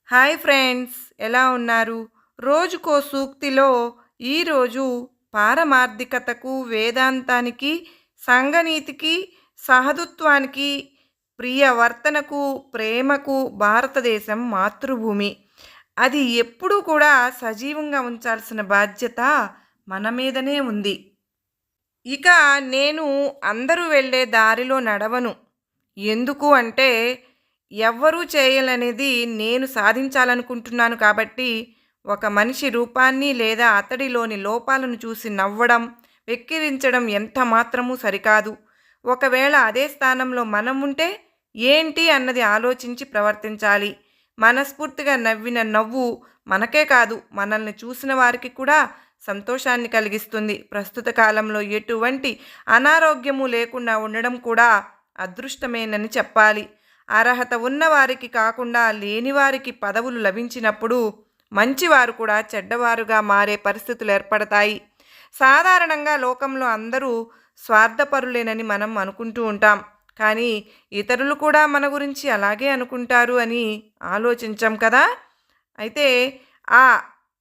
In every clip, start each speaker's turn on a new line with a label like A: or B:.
A: Hi friends, ఎలా ఉన్నారు? రోజుకో సూక్తిలో ఈరోజు పారమార్థికతకు, వేదాంతానికి, సంఘనీతికి, సహృద్భావానికి, ప్రియవర్తనకు, ప్రేమకు భారతదేశం మాతృభూమి. అది ఎప్పుడూ కూడా సజీవంగా ఉంచాల్సిన బాధ్యత మన మీదనే ఉంది. ఇక నేను అందరూ వెళ్ళే దారిలో నడవను. ఎందుకు అంటే, ఎవ్వరూ చేయలనేది నేను సాధించాలనుకుంటున్నాను కాబట్టి, ఒక మనిషి రూపాన్ని లేదా అతడిలోని లోపాలను చూసి నవ్వడం, వెక్కిరించడం ఎంత మాత్రమూ సరికాదు. ఒకవేళ అదే స్థానంలో మనం ఉంటే ఏంటి అన్నది ఆలోచించి ప్రవర్తించాలి. మనస్ఫూర్తిగా నవ్విన నవ్వు మనకే కాదు, మనల్ని చూసిన వారికి కూడా సంతోషాన్ని కలిగిస్తుంది. ప్రస్తుత కాలంలో ఎటువంటి అనారోగ్యము లేకుండా ఉండడం కూడా అదృష్టమేనని చెప్పాలి. అర్హత ఉన్నవారికి కాకుండా లేనివారికి పదవులు లభించినప్పుడు మంచివారు కూడా చెడ్డవారుగా మారే పరిస్థితులు ఏర్పడతాయి. సాధారణంగా లోకంలో అందరూ స్వార్థపరులేనని మనం అనుకుంటూ ఉంటాం. కానీ ఇతరులు కూడా మన గురించి అలాగే అనుకుంటారు అని ఆలోచించం కదా. అయితే ఆ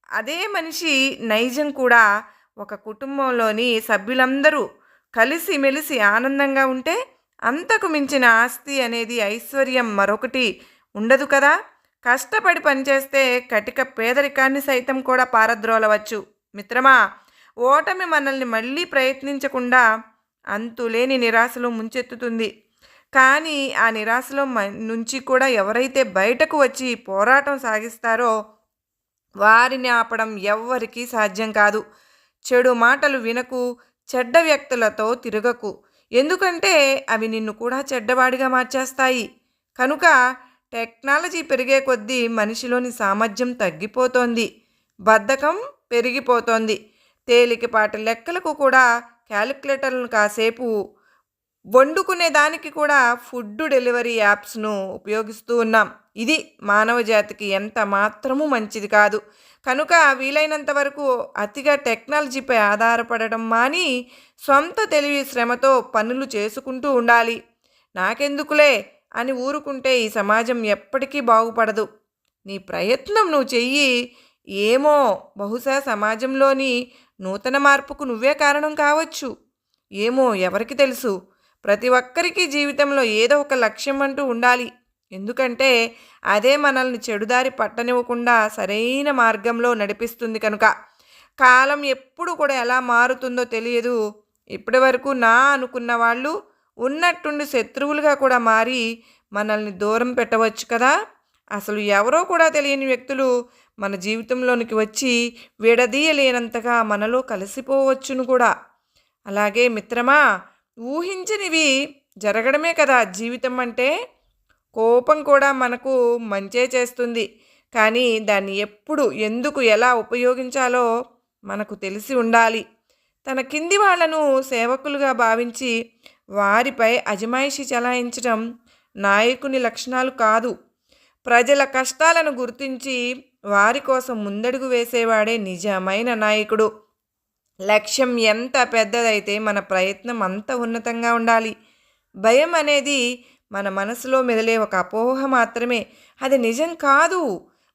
A: అదే మనిషి నైజం కూడా ఒక కుటుంబంలోని సభ్యులందరూ కలిసిమెలిసి ఆనందంగా ఉంటే అంతకు మించిన ఆస్తి అనేది, ఐశ్వర్యం మరొకటి ఉండదు కదా. కష్టపడి పనిచేస్తే కటిక పేదరికాన్ని సైతం కూడా పారద్రోలవచ్చు. మిత్రమా, ఓటమి మనల్ని మళ్ళీ ప్రయత్నించకుండా అంతులేని నిరాశలో ముంచెత్తుతుంది. కానీ ఆ నిరాశలో నుంచి కూడా ఎవరైతే బయటకు వచ్చి పోరాటం సాగిస్తారో వారిని ఆపడం ఎవ్వరికీ సాధ్యం కాదు. చెడు మాటలు వినకు, చెడ్డ వ్యక్తులతో తిరగకు. ఎందుకంటే అవి నిన్ను కూడా చెడ్డవాడిగా మార్చేస్తాయి. కనుక టెక్నాలజీ పెరిగే కొద్దీ మనిషిలోని సామర్థ్యం తగ్గిపోతోంది, బద్ధకం పెరిగిపోతోంది. తేలికపాటి లెక్కలకు కూడా క్యాలిక్యులేటర్లను కాసేపు వండుకునే దానికి కూడా ఫుడ్ డెలివరీ యాప్స్ను ఉపయోగిస్తూ ఉన్నాం. ఇది మానవ జాతికి ఎంత మాత్రమూ మంచిది కాదు. కనుక వీలైనంత వరకు అతిగా టెక్నాలజీపై ఆధారపడడం మాని సొంత తెలివి శ్రమతో పనులు చేసుకుంటూ ఉండాలి. నాకెందుకులే అని ఊరుకుంటే ఈ సమాజం ఎప్పటికీ బాగుపడదు. నీ ప్రయత్నం నువ్వు చెయ్యి. ఏమో, బహుశా సమాజంలోని నూతన మార్పుకు నువ్వే కారణం కావచ్చు. ఏమో, ఎవరికి తెలుసు. ప్రతి ఒక్కరికి జీవితంలో ఏదో ఒక లక్ష్యం అంటూ ఉండాలి. ఎందుకంటే అదే మనల్ని చెడుదారి పట్టనివ్వకుండా సరైన మార్గంలో నడిపిస్తుంది. కనుక కాలం ఎప్పుడు కూడా ఎలా మారుతుందో తెలియదు. ఇప్పటి వరకు నా అనుకున్న వాళ్ళు ఉన్నట్టుండి శత్రువులుగా కూడా మారి మనల్ని దూరం పెట్టవచ్చు కదా. అసలు ఎవరో కూడా తెలియని వ్యక్తులు మన జీవితంలోనికి వచ్చి విడదీయలేనంతగా మనలో కలిసిపోవచ్చును కూడా. అలాగే మిత్రమా, ఊహించనివి జరగడమే కదా జీవితం అంటే. కోపం కూడా మనకు మంచే చేస్తుంది. కానీ దాన్ని ఎప్పుడు, ఎందుకు, ఎలా ఉపయోగించాలో మనకు తెలిసి ఉండాలి. తన కింది వాళ్లను సేవకులుగా భావించి వారిపై అజమాయిషి చలాయించడం నాయకుని లక్షణాలు కాదు. ప్రజల కష్టాలను గుర్తించి వారి కోసం ముందడుగు వేసేవాడే నిజమైన నాయకుడు. లక్ష్యం ఎంత పెద్దదైతే మన ప్రయత్నం అంత ఉన్నతంగా ఉండాలి. భయం అనేది మన మనసులో మెదిలే ఒక అపోహ మాత్రమే, అది నిజం కాదు.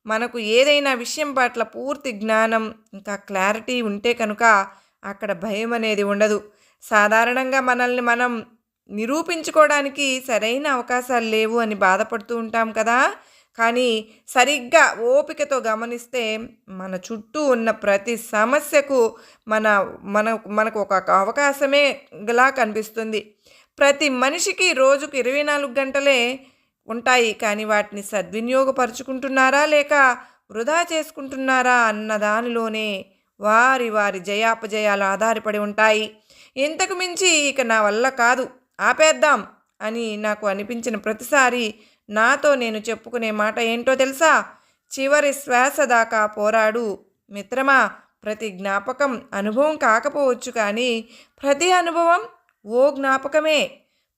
A: మనకు ఏదైనా విషయం పట్ల పూర్తి జ్ఞానం, ఇంకా క్లారిటీ ఉంటే కనుక అక్కడ భయం అనేది ఉండదు. సాధారణంగా మనల్ని మనం నిరూపించుకోవడానికి సరైన అవకాశాలు లేవు అని బాధపడుతూ ఉంటాం కదా. కానీ సరిగ్గా ఓపికతో గమనిస్తే మన చుట్టూ ఉన్న ప్రతి సమస్యకు మన మన మనకు ఒక అవకాశమే గలా కనిపిస్తుంది. ప్రతి మనిషికి రోజుకు 24 గంటలే ఉంటాయి. కానీ వాటిని సద్వినియోగపరుచుకుంటున్నారా లేక వృధా చేసుకుంటున్నారా అన్న దానిలోనే వారి వారి జయాపజయాలు ఆధారపడి ఉంటాయి. ఇంతకు మించి ఇక నా వల్ల కాదు, ఆపేద్దాం అని నాకు అనిపించిన ప్రతిసారి నాతో నేను చెప్పుకునే మాట ఏంటో తెలుసా? చివరి శ్వాస దాకా పోరాడు మిత్రమా. ప్రతి జ్ఞాపకం అనుభవం కాకపోవచ్చు, కానీ ప్రతి అనుభవం ఓ జ్ఞాపకమే.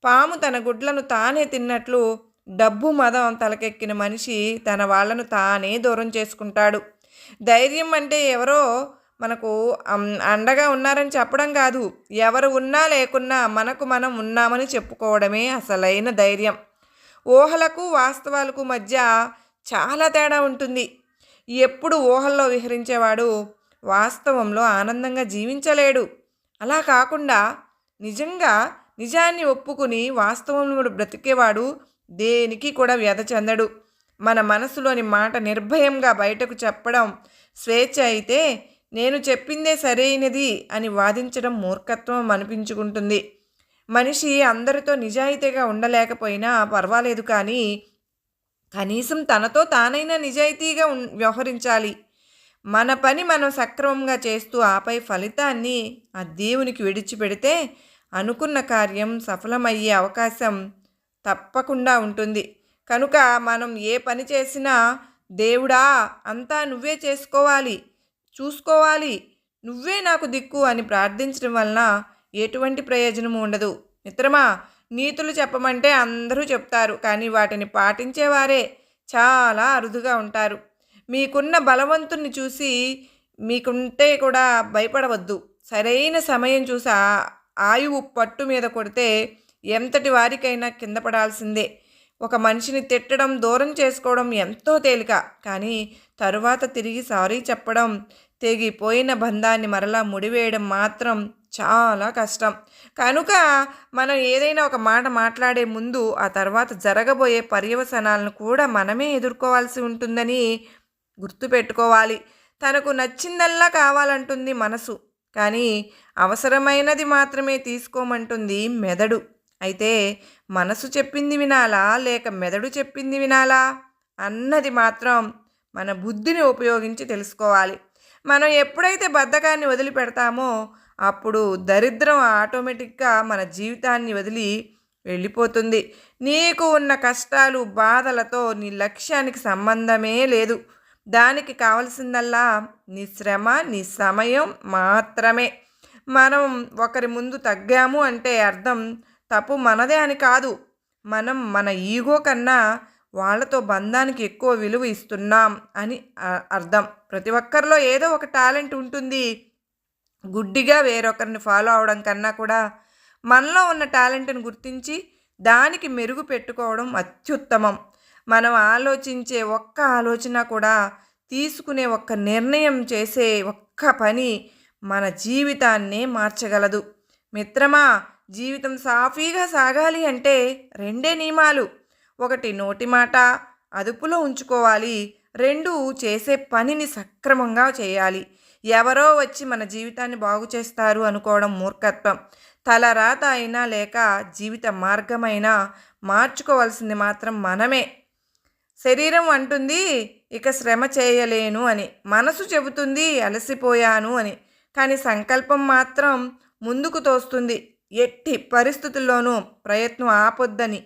A: పాము తన గుడ్లను తానే తిన్నట్లు డబ్బు మదం తలకెక్కిన మనిషి తన వాళ్లను తానే దూరం చేసుకుంటాడు. ధైర్యం అంటే ఎవరో మనకు అండగా ఉన్నారని చెప్పడం కాదు, ఎవరు ఉన్నా లేకున్నా మనకు మనం ఉన్నామని చెప్పుకోవడమే అసలైన ధైర్యం. ఊహలకు వాస్తవాలకు మధ్య చాలా తేడా ఉంటుంది. ఎప్పుడు ఊహల్లో విహరించేవాడు వాస్తవంలో ఆనందంగా జీవించలేడు. అలా కాకుండా నిజంగా నిజాన్ని ఒప్పుకుని వాస్తవంలో బ్రతికేవాడు దేనికి కూడా వ్యధ చెందడు. మన మనసులోని మాట నిర్భయంగా బయటకు చెప్పడం స్వేచ్ఛ అయితే, నేను చెప్పిందే సరైనది అని వాదించడం మూర్ఖత్వం అనిపించుకుంటుంది. మనిషి అందరితో నిజాయితీగా ఉండలేకపోయినా పర్వాలేదు, కానీ కనీసం తనతో తానైనా నిజాయితీగా వ్యవహరించాలి. మన పని మనం సక్రమంగా చేస్తూ ఆపై ఫలితాన్ని ఆ దేవునికి విడిచిపెడితే అనుకున్న కార్యం సఫలమయ్యే అవకాశం తప్పకుండా ఉంటుంది. కనుక మనం ఏ పని చేసినా దేవుడా అంతా నువ్వే చూసుకోవాలి, నువ్వే నాకు దిక్కు అని ప్రార్థించడం వలన ఎటువంటి ప్రయోజనము ఉండదు. మిత్రమా, నీతులు చెప్పమంటే అందరూ చెప్తారు, కానీ వాటిని పాటించేవారే చాలా అరుదుగా ఉంటారు. మీకున్న బలవంతుణ్ణి చూసి మీకుంటే కూడా భయపడవద్దు. సరైన సమయం చూసి ఆయువు పట్టు మీద కొడితే ఎంతటి వారికైనా కింద పడాల్సిందే. ఒక మనిషిని తిట్టడం, దూరం చేసుకోవడం ఎంతో తేలిక, కానీ తరువాత తిరిగి సారీ చెప్పడం, తెగిపోయిన బంధాన్ని మరలా ముడివేయడం మాత్రం చాలా కష్టం. కనుక మనం ఏదైనా ఒక మాట మాట్లాడే ముందు ఆ తర్వాత జరగబోయే పర్యవసానాలను కూడా మనమే ఎదుర్కోవాల్సి ఉంటుందని గుర్తుపెట్టుకోవాలి. తనకు నచ్చిందల్లా కావాలంటుంది మనసు, కానీ అవసరమైనది మాత్రమే తీసుకోమంటుంది మెదడు. అయితే మనసు చెప్పింది వినాలా లేక మెదడు చెప్పింది వినాలా అన్నది మాత్రం మన బుద్ధిని ఉపయోగించి తెలుసుకోవాలి. మనం ఎప్పుడైతే బద్ధకాన్ని వదిలిపెడతామో అప్పుడు దరిద్రం ఆటోమేటిక్గా మన జీవితాన్ని వదిలి వెళ్ళిపోతుంది. నీకు ఉన్న కష్టాలు, బాధలతో నీ లక్ష్యానికి సంబంధమే లేదు. దానికి కావలసిందల్లా నీ శ్రమ, నీ సమయం మాత్రమే. మనం ఒకరి ముందు తగ్గాము అంటే అర్థం తప్పు మనదే అని కాదు. మనం మన ఈగో కన్నా వాళ్ళతో బంధానికి ఎక్కువ విలువ ఇస్తున్నాం అని అర్థం. ప్రతి ఒక్కరిలో ఏదో ఒక టాలెంట్ ఉంటుంది. గుడ్డిగా వేరొకరిని ఫాలో అవడం కన్నా కూడా మనలో ఉన్న టాలెంట్ని గుర్తించి దానికి మెరుగు పెట్టుకోవడం అత్యుత్తమం. మనం ఆలోచించే ఒక్క ఆలోచన కూడా, తీసుకునే ఒక్క నిర్ణయం, చేసే ఒక్క పని మన జీవితాన్నే మార్చగలదు. మిత్రమా, జీవితం సాఫీగా సాగాలి అంటే రెండే నియమాలు. ఒకటి, నోటి మాట అదుపులో ఉంచుకోవాలి. 2, చేసే పనిని సక్రమంగా చేయాలి. ఎవరో వచ్చి మన జీవితాన్ని బాగు చేస్తారు అనుకోవడం మూర్ఖత్వం. తలరాత అయినా లేక జీవిత మార్గమైనా మార్చుకోవాల్సింది మాత్రం మనమే. శరీరం అంటుంది ఇక శ్రమ చేయలేను అని, మనసు చెబుతుంది అలసిపోయాను అని, కానీ సంకల్పం మాత్రం ముందుకు తోస్తుంది ఎట్టి పరిస్థితుల్లోనూ ప్రయత్నం ఆపొద్దని.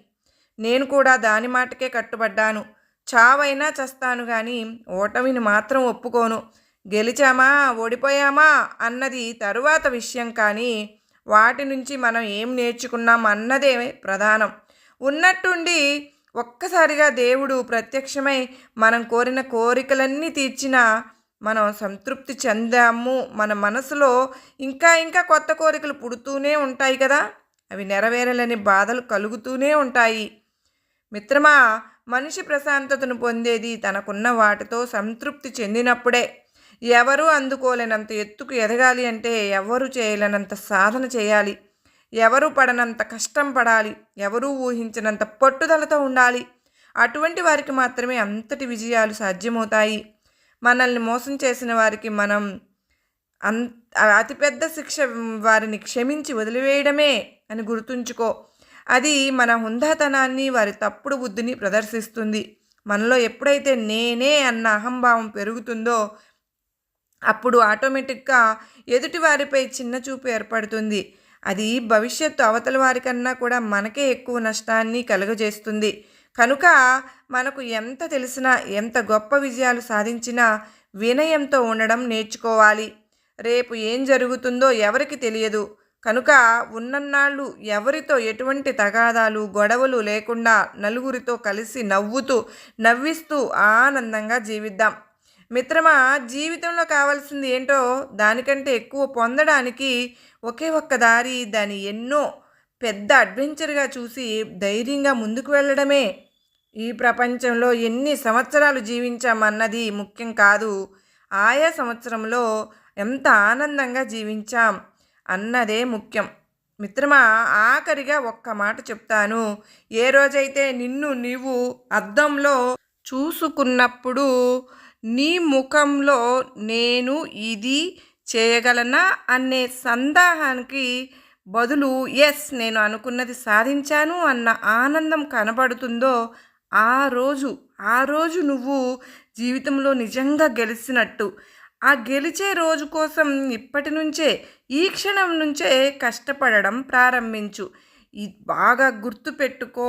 A: నేను కూడా దాని మాటకే కట్టుబడ్డాను. చావైనా చస్తాను కానీ ఓటమిని మాత్రం ఒప్పుకోను. గెలిచామా ఓడిపోయామా అన్నది తరువాత విషయం, కానీ వాటి నుంచి మనం ఏం నేర్చుకున్నాం అన్నదే ప్రధానం. ఉన్నట్టుండి ఒక్కసారిగా దేవుడు ప్రత్యక్షమై మనం కోరిన కోరికలన్నీ తీర్చినా మనం సంతృప్తి చెందాము. మన మనసులో ఇంకా ఇంకా కొత్త కోరికలు పుడుతూనే ఉంటాయి కదా, అవి నెరవేరలేని బాధలు కలుగుతూనే ఉంటాయి. మిత్రమా, మనిషి ప్రశాంతతను పొందేది తనకున్న వాటితో సంతృప్తి చెందినప్పుడే. ఎవరూ అందుకోలేనంత ఎత్తుకు ఎదగాలి అంటే ఎవరు చేయలేనంత సాధన చేయాలి. ఎవరు పడనంత కష్టం పడాలి. ఎవరూ ఊహించినంత పట్టుదలతో ఉండాలి. అటువంటి వారికి మాత్రమే అంతటి విజయాలు సాధ్యమవుతాయి. మనల్ని మోసం చేసిన వారికి మనం అతిపెద్ద శిక్ష వారిని క్షమించి వదిలివేయడమే అని గుర్తుంచుకో. అది మన హుందాతనాన్ని, వారి తప్పుడు బుద్ధిని ప్రదర్శిస్తుంది. మనలో ఎప్పుడైతే నేనే అన్న అహంభావం పెరుగుతుందో అప్పుడు ఆటోమేటిక్గా ఎదుటి వారిపై చిన్న చూపు ఏర్పడుతుంది. అది భవిష్యత్తు అవతల వారికన్నా కూడా మనకే ఎక్కువ నష్టాన్ని కలుగజేస్తుంది. కనుక మనకు ఎంత తెలిసినా, ఎంత గొప్ప విజయాలు సాధించినా వినయంతో ఉండడం నేర్చుకోవాలి. రేపు ఏం జరుగుతుందో ఎవరికి తెలియదు. కనుక ఉన్నన్నాళ్ళు ఎవరితో ఎటువంటి తగాదాలు, గొడవలు లేకుండా నలుగురితో కలిసి నవ్విస్తూ ఆనందంగా జీవిద్దాం. మిత్రమా, జీవితంలో కావాల్సింది ఏంటో దానికంటే ఎక్కువ పొందడానికి ఒకే ఒక్క దారి. దాన్ని ఎన్నో పెద్ద అడ్వెంచర్గా చూసి ధైర్యంగా ముందుకు వెళ్ళడమే. ఈ ప్రపంచంలో ఎన్ని సంవత్సరాలు జీవించామన్నది ముఖ్యం కాదు. ఆయా సంవత్సరంలో ఎంత ఆనందంగా జీవించాం అన్నదే ముఖ్యం. మిత్రమా, ఆఖరిగా ఒక్క మాట చెప్తాను. ఏ రోజైతే నిన్ను నీవు అద్దంలో చూసుకున్నప్పుడు నీ ముఖంలో నేను ఇది చేయగలనా అనే సందేహానికి బదులు ఎస్, నేను అనుకున్నది సాధించాను అన్న ఆనందం కనబడుతుందో ఆ రోజు నువ్వు జీవితంలో నిజంగా గెలిచినట్టు. ఆ గెలిచే రోజు కోసం ఇప్పటి నుంచే, ఈ క్షణం నుంచే కష్టపడడం ప్రారంభించు. ఇది బాగా గుర్తుపెట్టుకో.